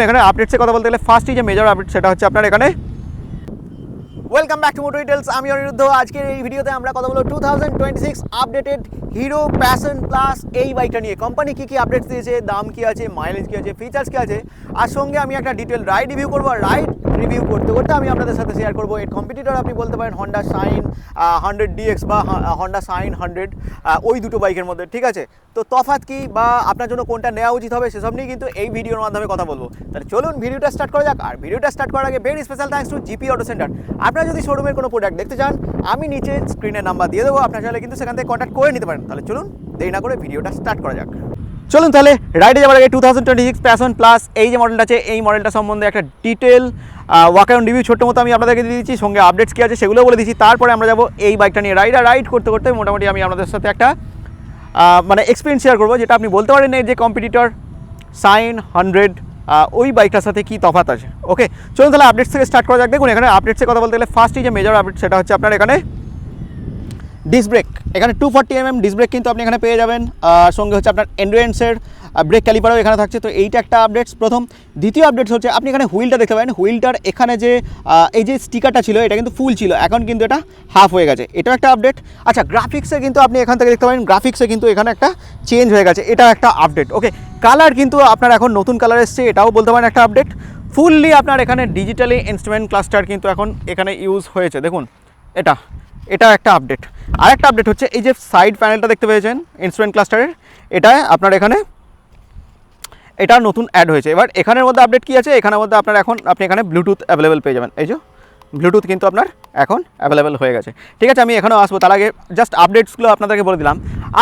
এখানে আপডেটসের কথা বলতে গেলে ফার্স্টই যে মেজর আপডেট সেটা হচ্ছে আপনার এখানে welcome back to moto details. আমি অনিরুদ্ধ। আজকের এই ভিডিওতে আমরা কথা বলবো 2026 আপডেটেড হিরো প্যাশন প্লাস এই বাইকটা নিয়ে। কোম্পানি কী কী আপডেটস দিয়েছে, দাম কী আছে, মাইলেজ কী আছে, ফিচার্স কী আছে, আর সঙ্গে আমি একটা ডিটেল রাইড রিভিউ করবো। রাইড রিভিউ করতে করতে আমি আপনাদের সাথে শেয়ার করবো এর কম্পিটিটর আপনি বলতে পারেন হন্ডা শাইন 100DX বা হন্ডা শাইন 100, ওই দুটো বাইকের মধ্যে। ঠিক আছে, তো তফাৎ কী বা আপনার জন্য কোনটা নেওয়া উচিত হবে সেসব নিয়ে কিন্তু এই ভিডিওর মাধ্যমে কথা বলবো। তাহলে চলুন ভিডিওটা স্টার্ট করা যাক। আর ভিডিওটা স্টার্ট করার আগে very special thanks to GP auto centre. আপনারা যদি শোরুমের কোনো প্রোডাক্ট দেখতে চান আমি নিচে স্ক্রিনের নাম্বার দিয়ে দেবো, আপনার চাইলে কিন্তু সেখান থেকে কন্ট্যাক্ট করে নিতে পারেন। তাহলে চলুন দেরি না করে ভিডিওটা স্টার্ট করা যাক। চলুন তাহলে রাইডে যাওয়ার আগে 2026 প্যাশন প্লাস এই যে মডেলটা আছে এই মডেলটা সম্বন্ধে একটা ডিটেল ওয়াক অ্যারাউন্ড রিভিউ ছোট্ট মতো আমি আপনাদেরকে দিয়ে দিচ্ছি, সঙ্গে আপডেটস কী আছে সেগুলো বলে দিচ্ছি। তারপরে আমরা যাবো এই বাইকটা নিয়ে রাইড করতে করতে মোটামুটি আমি আপনাদের সাথে একটা মানে এক্সপিরিয়েন্স শেয়ার করবো, যেটা আপনি বলতে পারেন এই যে কম্পিটিটর শাইন 100 ওই বাইকটার সাথে কী তফাৎ আছে। ওকে, চলুন তাহলে আপডেটস থেকে স্টার্ট করা যাক। দেখুন এখানে আপডেটসের কথা বলতে গেলে ফার্স্টই যে মেজর আপডেট সেটা হচ্ছে আপনার এখানে ডিস্ক ব্রেক। এখানে 240mm ডিস্ক ব্রেক কিন্তু আপনি এখানে পেয়ে যাবেন, সঙ্গে হচ্ছে আপনার এন্ডুরেন্সের ব্রেক ক্যালিপারও এখানে থাকছে। তো এইটা একটা আপডেটস প্রথম। দ্বিতীয় আপডেটস হচ্ছে আপনি এখানে হুইলটা দেখতে পাবেন। হুইলটার এখানে যে এই যে স্টিকারটা ছিল এটা কিন্তু ফুল ছিল, এখন কিন্তু এটা হাফ হয়ে গেছে, এটাও একটা আপডেট। আচ্ছা, গ্রাফিক্সে কিন্তু আপনি এখান থেকে দেখতে পাবেন গ্রাফিক্সে কিন্তু এখানে একটা চেঞ্জ হয়ে গেছে, এটা একটা আপডেট। ওকে, কালার কিন্তু আপনার এখন নতুন কালার এসছে, এটাও বলতে পারেন একটা আপডেট। ফুললি আপনার এখানে ডিজিটালি ইনস্ট্রুমেন্ট ক্লাস্টার কিন্তু এখন এখানে ইউজ হয়েছে, দেখুন এটা একটা আপডেট। আরেকটা আপডেট হচ্ছে এই যে সাইড প্যানেলটা দেখতে পেয়েছেন ইনস্ট্রুমেন্ট ক্লাস্টারের, এটা আপনার এখানে এটা নতুন অ্যাড হয়েছে। এবার এখানের মধ্যে আপডেট কী আছে, এখানের মধ্যে আপনার আপনি এখানে ব্লুটুথ অ্যাভেলেবেল পেয়ে যাবেন। এই যে ব্লুটুথ কিন্তু আপনার এখন অ্যাভেলেবেল হয়ে গেছে। ঠিক আছে, আমি এখানেও আসবো, তার আগে জাস্ট আপডেটসগুলো আপনাদেরকে বলে দিলাম।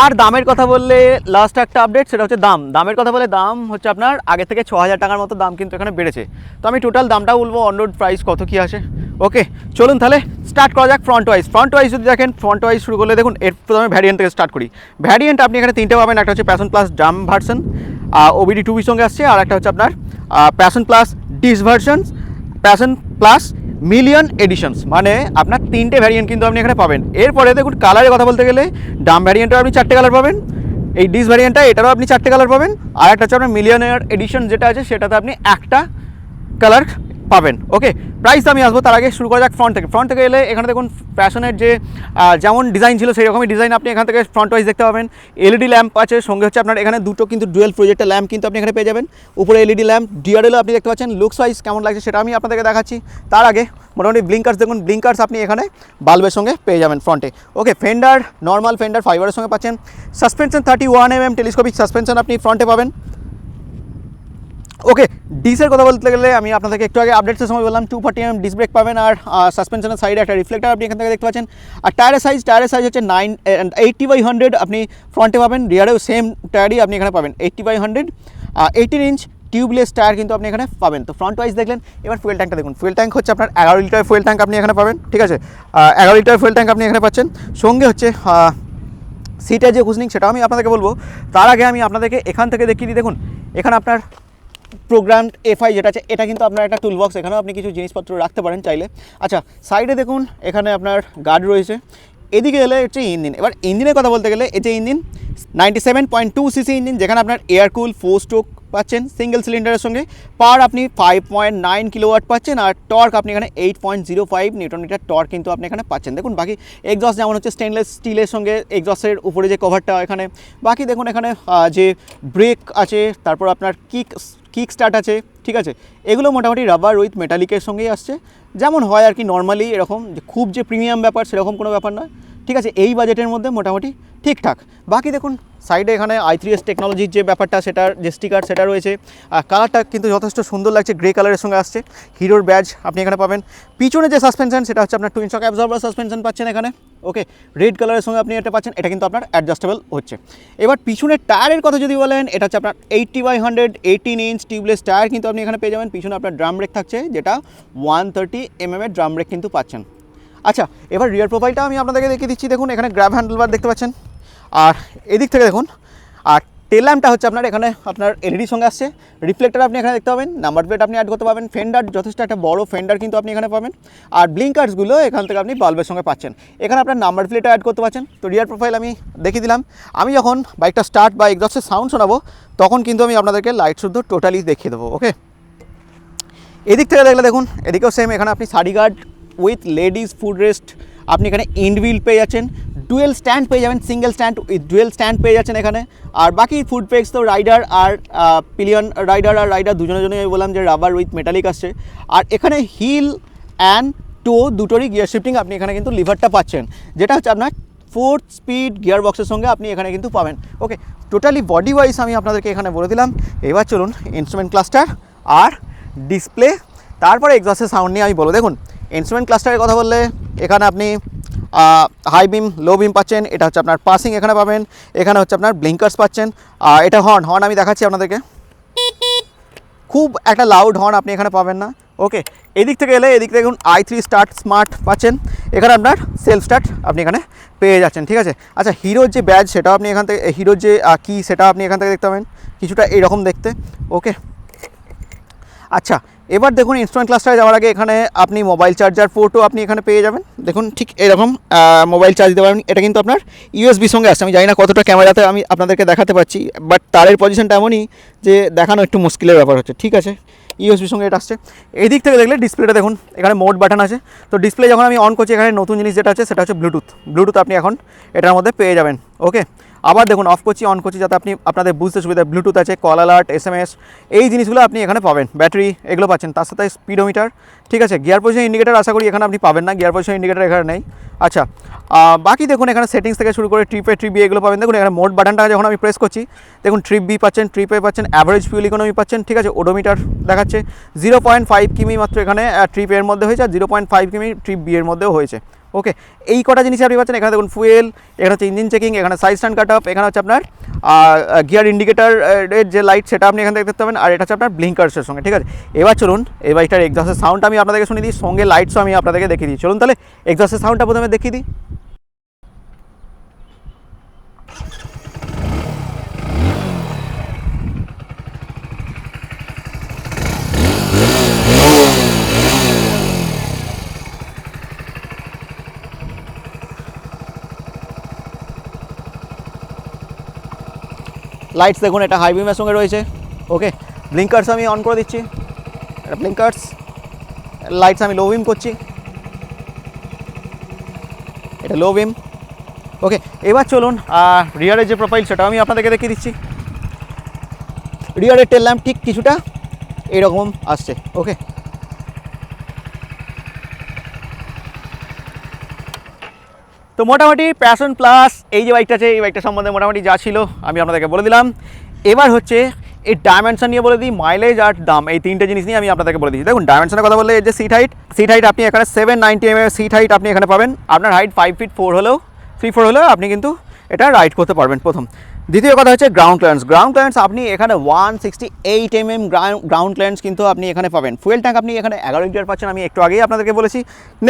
আর দামের কথা বললে লাস্ট একটা আপডেট সেটা হচ্ছে দামের কথা বলে দাম হচ্ছে আপনার আগে থেকে 6000 টাকার মতো দাম কিন্তু এখানে বেড়েছে। তো আমি টোটাল দামটা বলবো, অন রোড প্রাইস কত কী আসে। ওকে, চলুন তাহলে স্টার্ট করা যাক। ফ্রন্ট ওয়াইজ যদি দেখেন, ফ্রন্ট ওয়াইজ শুরু করলে দেখুন এর প্রথমে ভ্যারিয়েন্ট থেকে স্টার্ট করি। ভ্যারিয়েন্ট আপনি এখানে তিনটে পাবেন, একটা হচ্ছে passion plus drum version, OBD 2B সঙ্গে আসছে, আর একটা হচ্ছে আপনার passion plus disc version, passion plus million editions, মানে আপনার তিনটে ভ্যারিয়েন্ট কিন্তু আপনি এখানে পাবেন। এরপরে দেখুন কালারের কথা বলতে গেলে ড্রাম ভ্যারিয়েন্টও আপনি 4টে কালার পাবেন, এই ডিস ভ্যারিয়েন্টটা এটারও আপনি 4টে কালার পাবেন, আর একটা হচ্ছে আপনার মিলিয়নের এডিশন যেটা আছে সেটাতে আপনি একটা কালার পাবেন। ওকে, প্রাইস আমি আসবো, তার আগে শুরু করা যাক ফ্রন্ট থেকে এলে এখানে দেখুন প্যাশনের যে যেমন ডিজাইন ছিল সেই রকমই ডিজাইন আপনি এখান থেকে ফ্রন্ট ওয়াইজ দেখতে পাবেন। এলইডি ল্যাম্প আছে, সঙ্গে হচ্ছে আপনার এখানে দুটো কিন্তু ডুয়েল প্রজেক্টের ল্যাম্প কিন্তু আপনি এখানে পেয়ে যাবেন। উপরে এলইডি ল্যাম্প ডিআরএলও আপনি দেখতে পাচ্ছেন। লুকস ওয়াইজ কেমন লাগছে সেটা আমি আপনাদেরকে দেখাচ্ছি। তার আগে মোটামুটি ব্লিঙ্কার্স দেখুন, ব্লিঙ্কার্স আপনি এখানে বাল্বের সঙ্গে পেয়ে যাবেন ফ্রন্টে। ওকে, ফেন্ডার নর্মাল ফেন্ডার ফাইবারের সঙ্গে পাচ্ছেন। সাসপেনশন 31mm টেলিস্কোপিক সাসপেনশন আপনি ফ্রন্টে পাবেন। ওকে, ডিসের কথা বলতে গেলে আমি আপনাদেরকে একটু আগে আপডেটসের সময় বললাম 240mm ডিস ব্রেক পাবেন, আর সাসপেনশনের সাইডে একটা রিফ্লেক্টার আপনি এখান থেকে দেখতে পাচ্ছেন। আর টায়ারের সাইজ হচ্ছে 80/100 আপনি ফ্রন্টে পাবেন, রিয়ারেও সেম টায়ারই আপনি এখানে পাবেন 80/100। 18 ইঞ্চ টিউবলেস টায়ার কিন্তু আপনি এখানে পাবেন। তো ফ্রন্ট ওয়াইজ দেখলেন। এবার ফুয়েল ট্যাঙ্কটা দেখুন, ফুয়েল ট্যাঙ্ক হচ্ছে আপনার 11 লিটার ফুয়েল ট্যাঙ্ক আপনি এখানে পাবেন। ঠিক আছে, 11 লিটার ফুয়েল ট্যাঙ্ক আপনি এখানে পাচ্ছেন। সঙ্গে হচ্ছে সিটের যে কুশনিং সেটাও আমি আপনাদেরকে বলবো, তার আগে আমি আপনাদেরকে এখান থেকে দেখিয়ে দিই। দেখুন এখানে আপনার প্রোগ্রামড এফআই যেটা আছে এটা কিন্তু আপনার একটা টুল বক্স, এখানেও আপনি কিছু জিনিসপত্র রাখতে পারেন চাইলে। আচ্ছা, সাইডে দেখুন এখানে আপনার গার্ড রয়েছে। এদিকে এলে হচ্ছে ইঞ্জিন। এবার ইঞ্জিনের কথা বলতে গেলে এই যে ইঞ্জিন 97.2cc ইঞ্জিন, যেখানে আপনার এয়ার কুল 4 স্ট্রোক পাচ্ছেন সিঙ্গেল সিলিন্ডারের সঙ্গে। পাওয়ার আপনি 5.9 কিলোওয়াট পাচ্ছেন, আর টর্ক আপনি এখানে 8.05 নিউটন মিটার টর্ক কিন্তু আপনি এখানে পাচ্ছেন। দেখুন বাকি এক্সস্ট যেমন হচ্ছে স্টেনলেস স্টিলের সঙ্গে এক্সস্টের উপরে যে কভারটা এখানে, বাকি দেখুন এখানে যে ব্রেক আছে, তারপর আপনার কিক স্টার্ট আছে। ঠিক আছে, এগুলো মোটামুটি রাবার উইথ মেটালিকের সঙ্গেই আসছে, যেমন হয় আর কি নর্মালি, এরকম যে খুব যে প্রিমিয়াম ব্যাপার সেরকম কোনো ব্যাপার নয়। ঠিক আছে, এই বাজেটের মধ্যে মোটামুটি ঠিকঠাক। বাকি দেখুন সাইডে এখানে i3s টেকনোলজির যে ব্যাপারটা সেটার যে স্টিকার সেটা রয়েছে। আর কালারটা কিন্তু যথেষ্ট সুন্দর লাগছে, গ্রে কালারের সঙ্গে আসছে। হিরোর ব্যাজ আপনি এখানে পাবেন। পিছনে যে সাসপেনশন সেটা হচ্ছে আপনার টুইন শক অ্যাবজর্বার সাসপেনশন পাচ্ছেন এখানে। ওকে, রেড কালারের সঙ্গে আপনি এটা পাচ্ছেন, এটা কিন্তু আপনার অ্যাডজাস্টেবল হচ্ছে। এবার পিছনের টায়ারের কথা যদি বলেন, এটা হচ্ছে আপনার 80/100 18 ইঞ্চ টিউবলেস টায়ার কিন্তু আপনি এখানে পেয়ে যাবেন। পিছনে আপনার ড্রাম ব্রেক থাকছে, যেটা 130mm এর ড্রাম ব্রেক কিন্তু পাচ্ছেন। আচ্ছা, এবার রিয়ার প্রোফাইলটা আমি আপনাদেরকে দেখিয়ে দিচ্ছি। দেখুন এখানে গ্র্যাব হ্যান্ডেলবার দেখতে পাচ্ছেন, আর এদিক থেকে দেখুন। আর টেল ল্যাম্পটা হচ্ছে আপনার এখানে আপনার এলইডির সঙ্গে আসছে। রিফ্লেক্টার আপনি এখানে দেখতে পাবেন, নাম্বার প্লেট আপনি অ্যাড করতে পারবেন। ফেন্ডার যথেষ্ট একটা বড় ফেন্ডার কিন্তু আপনি এখানে পাবেন। আর ব্লিঙ্কার্সগুলো এখান থেকে আপনি বাল্বের সঙ্গে পাচ্ছেন। এখানে আপনার নাম্বার প্লেটও অ্যাড করতে পারছেন। তো রিয়ার প্রোফাইল আমি দেখিয়ে দিলাম। আমি যখন বাইকটা স্টার্ট বা এক্সস্টের সাউন্ড শোনাবো তখন কিন্তু আমি আপনাদেরকে লাইট শুদ্ধ টোটালি দেখিয়ে দেবো। ওকে, এদিক থেকে দেখলে দেখুন এদিকেও সেম, এখানে আপনি sari guard with ladies foot rest, আপনি এখানে ইনবিল পেয়ে যাচ্ছেন, ডুয়েল স্ট্যান্ড পেয়ে যাবেন, single stand with dual stand পেয়ে যাচ্ছেন এখানে। আর বাকি ফুড পেক্স তো রাইডার আর পিলিয়ন রাইডার দুজনের জন্যই আমি বললাম যে রাবার উইথ মেটালিক আসছে। আর এখানে হিল অ্যান্ড টো দুটোরই গিয়ার শিফটিং আপনি এখানে কিন্তু লিভারটা পাচ্ছেন, যেটা হচ্ছে আপনার 4th স্পিড গিয়ার বক্সের সঙ্গে আপনি এখানে কিন্তু পাবেন। ওকে, টোটালি বডি ওয়াইজ আমি আপনাদেরকে এখানে বলে দিলাম। এবার চলুন ইনস্ট্রুমেন্ট ক্লাস্টার আর ডিসপ্লে, তারপরে এক্সস্টের সাউন্ড নিয়ে আমি বলবো। দেখুন ইনস্ট্রুমেন্ট ক্লাস্টারের কথা বললে এখানে আপনি হাই বিম, লো বিম পাচ্ছেন, এটা হচ্ছে আপনার পাসিং এখানে পাবেন, এখানে হচ্ছে আপনার ব্লিঙ্কার্স পাচ্ছেন, আর এটা হর্ন আমি দেখাচ্ছি আপনাদেরকে, খুব একটা লাউড হর্ন আপনি এখানে পাবেন না। ওকে, এদিক থেকে এলে এদিক থেকে দেখুন i3 স্টার্ট স্মার্ট পাচ্ছেন, এখানে আপনার সেলফ স্টার্ট আপনি এখানে পেয়ে যাচ্ছেন, ঠিক আছে। আচ্ছা, হিরোর যে ব্যাজ সেটাও আপনি এখান থেকে, হিরোর যে কি সেটা আপনি এখান থেকে দেখতে পাবেন, কিছুটা এইরকম দেখতে। ওকে, আচ্ছা এবার দেখুন ইনস্ট্রুমেন্ট ক্লাস্টারে যাওয়ার আগে এখানে আপনি মোবাইল চার্জার পোর্টও আপনি এখানে পেয়ে যাবেন। দেখুন ঠিক এরকম মোবাইল চার্জ দিতে পারবেন, এটা কিন্তু আপনার ইউএসবির সঙ্গে আসছে। আমি জানি না কতটা ক্যামেরাতে আমি আপনাদেরকে দেখাতে পাচ্ছি, বাট তারের পজিশনটা এমনই যে দেখানো একটু মুশকিলের ব্যাপার হচ্ছে, ঠিক আছে। ইউএসবির সঙ্গে এটা আসছে। এই দিক থেকে দেখলে ডিসপ্লেটা দেখুন, এখানে মোড বাটন আছে। তো ডিসপ্লে যখন আমি অন করছি, এখানে নতুন জিনিস যেটা আছে সেটা হচ্ছে ব্লুটুথ আপনি এখন এটার মধ্যে পেয়ে যাবেন। ওকে, আবার দেখুন অফ করছি অন করছি যাতে আপনি আপনাদের বুঝতে সুবিধা, ব্লুটুথ আছে, কল অ্যালার্ট, SMS, এই জিনিসগুলো আপনি এখানে পাবেন, ব্যাটারি এগুলো পাচ্ছেন, তার সাথে স্পিডোমিটার, ঠিক আছে। গিয়ার পজিশন ইন্ডিকেটার আশা করি এখানে আপনি পাবেন না, গিয়ার পজিশন ইন্ডিকেটার এখানে নেই। আচ্ছা, বাকি দেখুন এখানে সেটিংস থেকে শুরু করে ট্রিপ বি এগুলো পাবেন। দেখুন এখানে মোড বাটনটা যখন আমি প্রেস করছি, দেখুন ট্রিপ বি পাচ্ছেন, ট্রিপ এ পাচ্ছেন, অ্যাভারেজ ফিউল ইকোনমি পাচ্ছেন, ঠিক আছে। ওডোমিটার দেখাচ্ছে 0.5 কিমি মাত্র এখানে ট্রিপ এর মধ্যে হয়েছে, আর 0.5 কিমি ট্রিপ বি এর মধ্যেও হয়েছে। ওকে, এই কটা জিনিস আপনি পাচ্ছেন। এখানে দেখুন ফুয়েল, এখানে হচ্ছে ইঞ্জিন চেকিং, এখানে সাইড স্ট্যান্ড কাট আপ, এখানে হচ্ছে আপনার গিয়ার ইন্ডিকেটার এর যে লাইট সেটা আপনি এখান থেকে দেখতে পাবেন, আর এটা হচ্ছে আপনার ব্লিঙ্কার্সের সঙ্গে, ঠিক আছে। এবার চলুন এই বাইকটার এক্সস্টের সাউন্ডটা আমি আপনাদেরকে শুনিয়ে দিই, সঙ্গে লাইটসও আমি আপনাদেরকে দেখিয়ে দিই। চলুন তাহলে এক্সস্টের সাউন্ডটা প্রথমে দেখিয়ে দিই। লাইটস দেখুন এটা হাই বিমের সঙ্গে রয়েছে। ওকে, ব্লিঙ্কার্স আমি অন করে দিচ্ছি, এটা ব্লিঙ্কার্স, লাইটস আমি লো বিম করছি, এটা লো বিম। ওকে, এবার চলুন রিয়ারের যে প্রোফাইল সেটাও আমি আপনাদেরকে দেখিয়ে দিচ্ছি। রিয়ারের টেল ল্যাম্প ঠিক কিছুটা এইরকম আসছে। ওকে, তো মোটামুটি প্যাশন প্লাস এই যে বাইকটা আছে, এই বাইকটা সম্বন্ধে মোটামুটি যা ছিল আমি আপনাদেরকে বলে দিলাম। এবার হচ্ছে এই ডাইমেনশন নিয়ে বলে দিই, মাইলেজ আর দাম, এই তিনটে জিনিস নিয়ে আমি আপনাদেরকে বলে দিচ্ছি। দেখুন ডাইমেনশনের কথা বললে এই যে সিট হাইট আপনি এখানে 790 mm সিট হাইট আপনি এখানে পাবেন। আপনার হাইট 5 feet 4 হলেও 3-4 হলেও আপনি কিন্তু এটা রাইড করতে পারবেন প্রথম। দ্বিতীয় কথা হচ্ছে গ্রাউন্ড ক্লিয়ারেন্স আপনি এখানে 168 mm গ্রাউন্ড ক্লিয়ারেন্স কিন্তু আপনি এখানে পাবেন। ফুয়েল ট্যাঙ্ক আপনি এখানে 11 লিটার পাচ্ছেন, আমি একটু আগেই আপনাদেরকে বলেছি।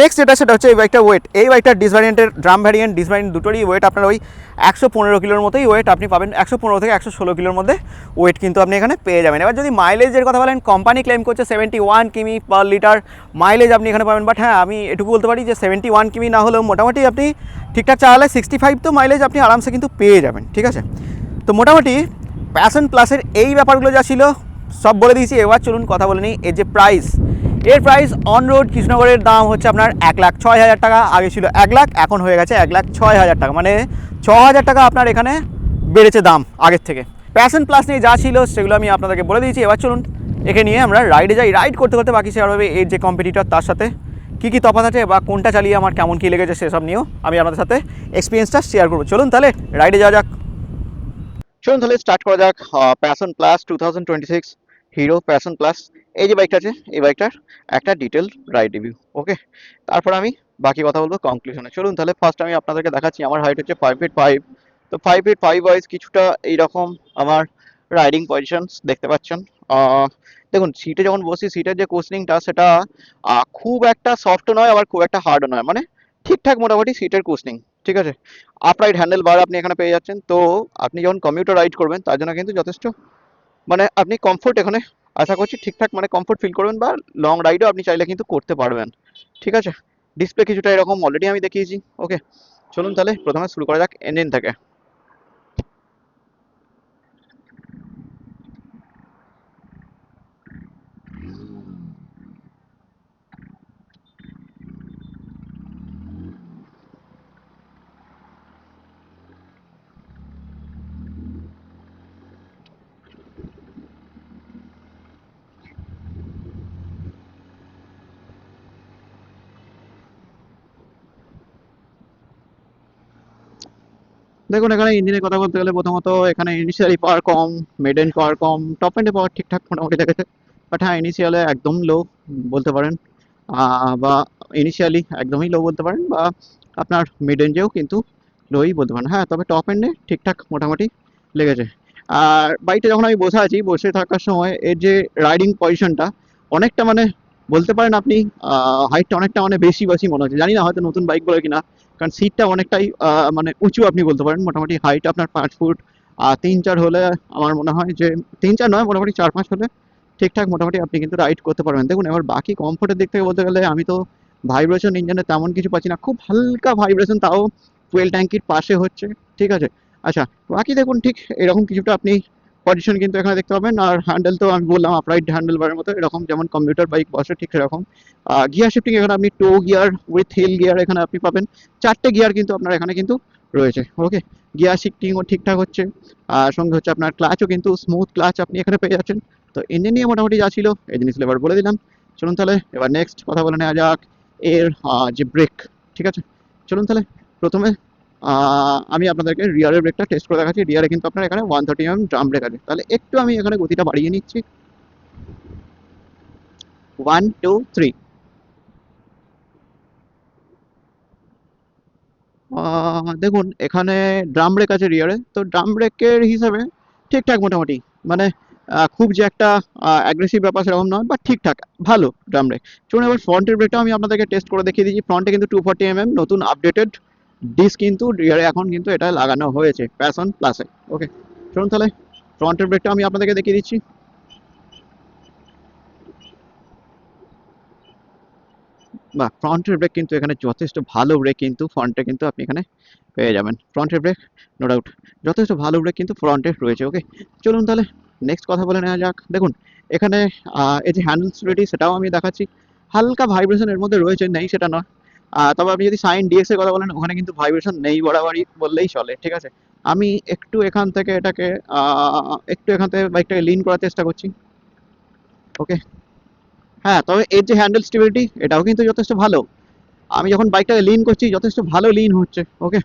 নেক্সট সেটা হচ্ছে এই বাইকটা ওয়েট, এই বাইকটার ডিসভ্যারিয়েন্টের ড্রাম ভ্যারিয়েন্ট ডিসভ্যারিয়েন্ট দুটোরই ওয়েট আপনার ওই 115 কিলোর মতোই ওয়েট আপনি পাবেন, 115 থেকে 116 কিলোর মধ্যে ওয়েট কিন্তু আপনি এখানে পেয়ে যাবেন। এবার যদি মাইলেজের কথা বলেন, কোম্পানি ক্লেম করছে 71 কিমি পার লিটার মাইলেজ আপনি এখানে পাবেন, বাট হ্যাঁ আমি এটুকু বলতে পারি যে 71 কিমি না হলেও মোটামুটি আপনি ঠিকঠাক চালালে 65 তো মাইলেজ আপনি আরামসে কিন্তু পেয়ে যাবেন, ঠিক আছে। তো মোটামুটি প্যাশন প্লাসের এই ব্যাপারগুলো যা ছিল সব বলে দিয়েছি। এবার চলুন কথা বলে নিই এর যে প্রাইস, এর প্রাইস অন রোড কৃষ্ণনগরের দাম হচ্ছে আপনার 1,06,000 টাকা, আগে ছিল 1 লাখ, এখন হয়ে গেছে 1,06,000 টাকা, মানে 6,000 টাকা আপনার এখানে বেড়েছে দাম আগের থেকে। প্যাশন প্লাস নিয়ে যা ছিল সেগুলো আমি আপনাদেরকে বলে দিয়েছি। এবার চলুন একে নিয়ে আমরা রাইডে যাই, রাইড করতে করতে বাকি সেভাবে এর যে কম্পিটিটর তার সাথে কী তফাৎ আছে বা কোনটা চালিয়ে আমার কেমন কী লেগেছে সেসব নিয়েও আমি আপনাদের সাথে এক্সপিরিয়েন্সটা শেয়ার করবো। চলুন তাহলে রাইডে যাওয়া যাক। চলুন তাহলে স্টার্ট করা যাক passion plus 2026 hero passion plus. এই যে বাইকটা আছে এই বাইকটার একটা ডিটেল রাইড রিভিউ। ওকে, তারপর আমি বাকি কথা বলবো কনক্লুশনে। চলুন তাহলে ফার্স্ট আমি আপনাদেরকে দেখাচ্ছি, আমার হাইট হচ্ছে 5 feet 5। তো 5 feet 5 ওয়াইজ কিছুটা এইরকম আমার রাইডিং পজিশনস দেখতে পাচ্ছেন। দেখুন সিটে যখন বসি, সিটের যে কুশনিংটা সেটা খুব একটা সফটও নয় আবার খুব একটা হার্ডও নয়, মানে ঠিকঠাক মোটামুটি সিটের কুশনিং, ঠিক আছে। আপরাইট হ্যান্ডেল বার আপনি এখানে পেয়ে যাচ্ছেন। তো আপনি যখন কমিউটার রাইড করবেন তার জন্য কিন্তু যথেষ্ট মানে আপনি কমফোর্ট এখানে আশা করছি ঠিকঠাক মানে কমফোর্ট ফিল করবেন, বা লং রাইডও আপনি চাইলে কিন্তু করতে পারবেন, ঠিক আছে। ডিসপ্লে কিছুটা এরকম অলরেডি আমি দেখিয়েছি। ওকে, চলুন তাহলে প্রথমে শুরু করা যাক ইঞ্জিন থেকে। দেখুন এখানে ইঞ্জিনের কথা বলতে গেলে প্রথমত এখানে ইনিশিয়ালি পাওয়ার কম, মিড রেঞ্জ পাওয়ার কম, টপ এন্ডে পাওয়ার ঠিকঠাক মোটামুটি দেখেছে। বাট হ্যাঁ, ইনিশিয়ালে একদম লো বলতে পারেন, বা ইনিশিয়ালি একদমই লো বলতে পারেন, বা আপনার মিড রেঞ্জেও কিন্তু লোই বলতে পারেন। হ্যাঁ, তবে টপ এন্ডে ঠিকঠাক মোটামুটি লেগেছে। আর বাইকটা যখন আমি বসে আছি, বসে থাকার সময় এর যে রাইডিং পজিশনটা অনেকটা মানে বলতে পারেন আপনি হাইটটা অনেকটা মানে বেশি বেশি মনে হচ্ছে। জানি না হয়তো নতুন বাইক বলে কিনা, কারণ সিটটা অনেকটাই মানে উঁচু আপনি বলতে পারেন। মোটামুটি হাইট আপনার 5 ফুট 3-4 হলে আমার মনে হয় যে 3-4 নয়, মোটামুটি 4-5 হলে ঠিকঠাক মোটামুটি আপনি কিন্তু রাইড করতে পারবেন। দেখুন এবার বাকি কমফোর্টের দিক থেকে বলতে গেলে আমি তো ভাইব্রেশন ইঞ্জিনে তেমন কিছু পাচ্ছি না, খুব হালকা ভাইব্রেশন, তাও ফুয়েল ট্যাঙ্কির পাশে হচ্ছে। ঠিক আছে, আচ্ছা বাকি দেখুন ঠিক এরকম কিছুটা আপনি পজিশন কিন্তু এখানে দেখতে পাবেন। আর হ্যান্ডেল তো আমি বললাম আপরাইট হ্যান্ডেল বারের মতো, এরকম যেমন কম্পিউটার বাইক বসে ঠিক সেরকম। গিয়ার শিফটিং এখানে আপনি টো গিয়ার উইথ হিল গিয়ার এখানে আপনি পাবেন। 4টে গিয়ার কিন্তু আপনার এখানে কিন্তু রয়েছে। ওকে, গিয়ার শিফটিংও ঠিকঠাক হচ্ছে। আর সঙ্গে হচ্ছে আপনার ক্লাচও কিন্তু স্মুথ ক্লাচ আপনি এখানে পেয়ে যাচ্ছেন। তো ইঞ্জিন নিয়ে মোটামুটি যা ছিল এই জিনিসগুলো এবার বলে দিলাম। চলুন তাহলে এবার নেক্সট কথা বলে নেওয়া যাক এর যে ব্রেক। ঠিক আছে, চলুন তাহলে প্রথমে আমি আপনাদেরকে রিয়ারের ব্রেকটা টেস্ট করে দেখাচ্ছি। রিয়ারে কিন্তু আপনার এখানে 130 mm ড্রাম ব্রেক আছে। তাহলে একটু আমি এখানে গতিটা বাড়িয়ে নিচ্ছি। 1 2 3। দেখুন এখানে ড্রাম ব্রেক আছে রিয়ারে, তো ড্রাম ব্রেকের হিসাবে ঠিকঠাক মোটামুটি মানে খুব যে একটা অ্যাগ্রেসিভ ব্যাপার সেরকম নয়, বা ঠিকঠাক ভালো ড্রাম ব্রেক। চলুন এবার ফ্রন্টের ব্রেকটাও আমি আপনাদেরকে টেস্ট করে দেখিয়ে দিচ্ছি। ফ্রন্টে কিন্তু 240 mm নতুন আপডেটেড ডিস্ক কিন্তু রিয়ারে এখন কিন্তু এটা লাগানো হয়েছে প্যাশন প্লাসে। ওকে, চলুন তাহলে ফ্রন্টের ব্রেকটা আমি আপনাদেরকে দেখিয়ে দিচ্ছি। বা ফ্রন্টের ব্রেক কিন্তু এখানে যথেষ্ট ভালো ব্রেক কিন্তু ফ্রন্টে কিন্তু আপনি এখানে পেয়ে যাবেন। ফ্রন্টের ব্রেক নো ডাউট যথেষ্ট ভালো ব্রেক কিন্তু ফ্রন্টে রয়েছে। ওকে, চলুন তাহলে নেক্সট কথা বলে নেওয়া যাক। দেখুন এখানে এই যে হ্যান্ডেল স্টেবিলিটি সেটাও আমি দেখাচ্ছি। হালকা ভাইব্রেশন এর মধ্যে রয়েছে, নেই সেটা নয়। তবে আপনি যদি সাইন ডিএক্স এর কথা বলেন, ওখানে কিন্তু ভাইব্রেশন নেই বরাবরই বললেই চলে। ঠিক আছে, আমি একটু এখান থেকে এটাকে একটু এখান থেকে বাইকটাকে লিন করার চেষ্টা করছি। ওকে, হ্যাঁ, তবে এর যে হ্যান্ডেল স্টেবিলিটি এটাও কিন্তু যথেষ্ট ভালো। আমি যখন বাইকটাকে লিন করছি যথেষ্ট ভালো লিন হচ্ছে। ওকে,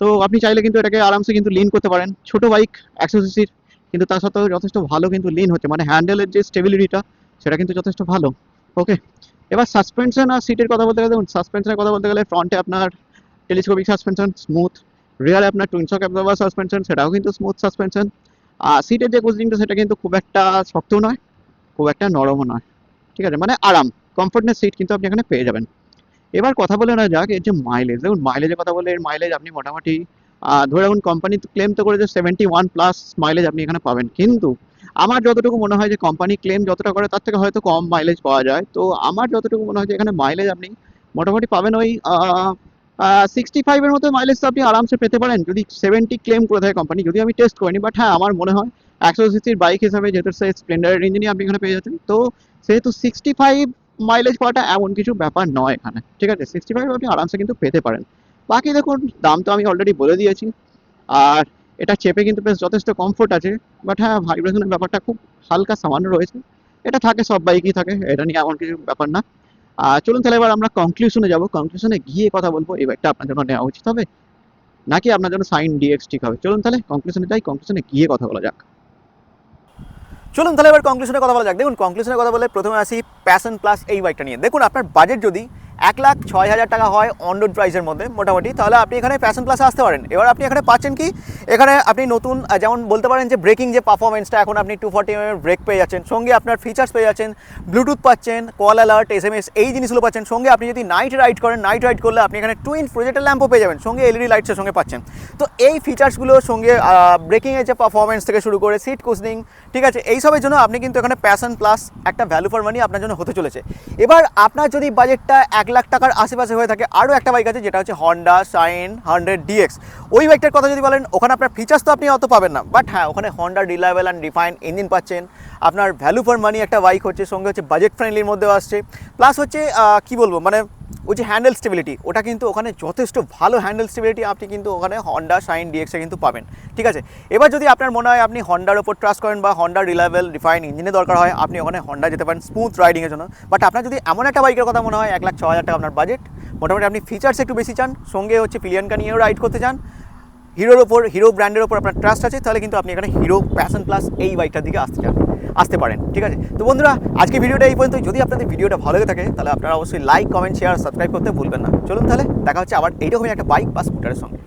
তো আপনি চাইলে কিন্তু এটাকে আরামসে কিন্তু লিন করতে পারেন। ছোট বাইক 100 সিসির, কিন্তু তার সত্ত্বেও যথেষ্ট ভালো কিন্তু লিন হচ্ছে, মানে হ্যান্ডেলের যে স্টেবিলিটিটা সেটা কিন্তু যথেষ্ট ভালো। ওকে, এবার সাসপেনশন আর সিটের কথা বলতে গেলে, দেখুন সাসপেনশনের কথা বলতে গেলে ফ্রন্টে আপনার টেলিস্কোপিক সাসপেনশন স্মুথ, রিয়ারে আপনার টুইন শক অ্যাবজর্ভার সাসপেনশন সেটাও কিন্তু স্মুথ সাসপেনশন। আর সিটের যে কুশনিংটা সেটা কিন্তু খুব একটা শক্তও নয়, খুব একটা নরমও নয়। ঠিক আছে, মানে আরাম, কমফোর্টনেস সিট কিন্তু আপনি এখানে পেয়ে যাবেন। এবার কথা বলে না যাক এর যে মাইলেজ। দেখুন মাইলেজের কথা বলে এর মাইলেজ আপনি মোটামুটি ধরে রাখুন, কোম্পানি ক্লেম তো করে যে 71+ মাইলেজ আপনি এখানে পাবেন, কিন্তু আমার যতটুকু মনে হয় যে কোম্পানি ক্লেম যতটা করে তার থেকে হয়তো কম মাইলেজ পাওয়া যায়। তো আমার যতটুকু মনে হয় যে এখানে মাইলেজ আপনি মোটামুটি পাবেন ওই 65-এর মতো মাইলেজ তো আপনি আরামসে পেতে পারেন যদি 70 ক্লেম করে থাকে কোম্পানি। যদি আমি টেস্ট করিনি, বাট হ্যাঁ আমার মনে হয় 100 সিসির বাইক হিসাবে যেহেতু সে স্প্লেন্ডারের ইঞ্জিনই আপনি এখানে পেয়ে যাচ্ছেন, তো সেহেতু 65 মাইলেজ পাওয়াটা এমন কিছু ব্যাপার নয় এখানে। ঠিক আছে, 65 আপনি আরামসে কিন্তু পেতে পারেন। বাকি দেখুন দাম তো আমি অলরেডি বলে দিয়েছি। আর এটা চেপে কিন্তু বেশ যথেষ্ট কমফোর্ট আছে। বাট হ্যাঁ, ভাইব্রেশনের ব্যাপারটা খুব হালকা সামান্য রয়েছে। এটা থাকে, সব বাইকই থাকে, এটা নিয়ে এমন কিছু ব্যাপার না। চলুন তাহলে এবার আমরা কনক্লুশনে যাব। কনক্লুশনে গিয়ে কথা বলবো এই বাইকটা আপনার জন্য নেওয়া উচিত হবে নাকি আপনার জন্য সাইন ডিএক্স ঠিক হবে। চলুন তাহলে কনক্লুশনে যাই, কনক্লুশনে গিয়ে কথা বলা যাক। চলুন তাহলে এবার কনক্লুশনের কথা বলা যাক। দেখুন কনক্লুশনের কথা বলে প্রথমে আসি প্যাশন প্লাস এই বাইকটা নিয়ে। দেখুন আপনার বাজেট যদি 1,06,000 টাকা হয় অন রোড প্রাইসের মধ্যে মোটামুটি, তাহলে আপনি এখানে প্যাশন প্লাসে আসতে পারেন। এবার আপনি এখানে পাচ্ছেন কি, এখানে আপনি নতুন যেমন বলতে পারেন যে ব্রেকিং যে পারফরমেন্সটা, এখন আপনি 240 mm ব্রেক পেয়ে যাচ্ছেন, সঙ্গে আপনার ফিচার্স পেয়ে যাচ্ছেন, ব্লুটুথ পাচ্ছেন, কল অ্যালার্ট, SMS এই জিনিসগুলো পাচ্ছেন। সঙ্গে আপনি যদি নাইট রাইড করেন, নাইট রাইড করলে আপনি এখানে টুইন প্রজেক্টর ল্যাম্পও পেয়ে যাবেন, সঙ্গে এলইডি লাইটসের সঙ্গে পাচ্ছেন। তো এই ফিচার্সগুলোর সঙ্গে ব্রেকিংয়ের যে পারফরমেন্স থেকে শুরু করে সিট কুশনিং, ঠিক আছে, এইসবের জন্য আপনি কিন্তু এখানে প্যাশন প্লাস একটা ভ্যালু ফর মানি আপনার জন্য হতে চলেছে। এবার আপনার যদি বাজেটটা 1,00,000 টাকার আশেপাশে হয়ে থাকে, আরও একটা বাইক আছে যেটা হচ্ছে হন্ডা শাইন 100DX। ওই বাইকটার কথা যদি বলেন, ওখানে আপনার ফিচার্স তো আপনি অত পাবেন না, বাট হ্যাঁ ওখানে Honda reliable and define engine পাচ্ছেন, আপনার ভ্যালু ফর মানি একটা বাইক হচ্ছে, সঙ্গে হচ্ছে বাজেট ফ্রেন্ডলির মধ্যেও আসছে, প্লাস হচ্ছে কি বলবো মানে ওই যে হ্যান্ডেল স্টেবিলিটি, ওটা কিন্তু ওখানে যথেষ্ট ভালো হ্যান্ডেল স্টেবিলিটি আপনি কিন্তু ওখানে হন্ডা শাইন ডিএক্সে কিন্তু পাবেন। ঠিক আছে, এবার যদি আপনার মনে হয় আপনি হন্ডার ওপর ট্রাস্ট করেন বা হন্ডা রিলায়েবল রিফাইন ইঞ্জিনের দরকার হয়, আপনি ওখানে হন্ডা যেতে পারেন স্মুথ রাইডিংয়ের জন্য। বাট আপনার যদি এমন একটা বাইকের কথা মনে হয় 1,06,000 টাকা আপনার বাজেট, মোটামুটি আপনি ফিচার্স একটু বেশি চান, সঙ্গে হচ্ছে পিলিয়নকা নিয়েও রাইড করতে চান, হিরোর ওপর, হিরো ব্র্যান্ডের ওপর আপনার ট্রাস্ট আছে, তাহলে কিন্তু আপনি এখানে হিরো প্যাশন প্লাস এই বাইকটার দিকে আসতে পারেন। ঠিক আছে, তো বন্ধুরা আজকে ভিডিওটা এই পর্যন্ত। যদি আপনাদের ভিডিওটা ভালো লেগে থাকে তাহলে আপনারা অবশ্যই লাইক, কমেন্ট, শেয়ার, সাবস্ক্রাইব করতে ভুলবেন না। চলুন তাহলে দেখা হচ্ছে আবার এইরকমই একটা বাইক বা স্কুটারের সঙ্গে।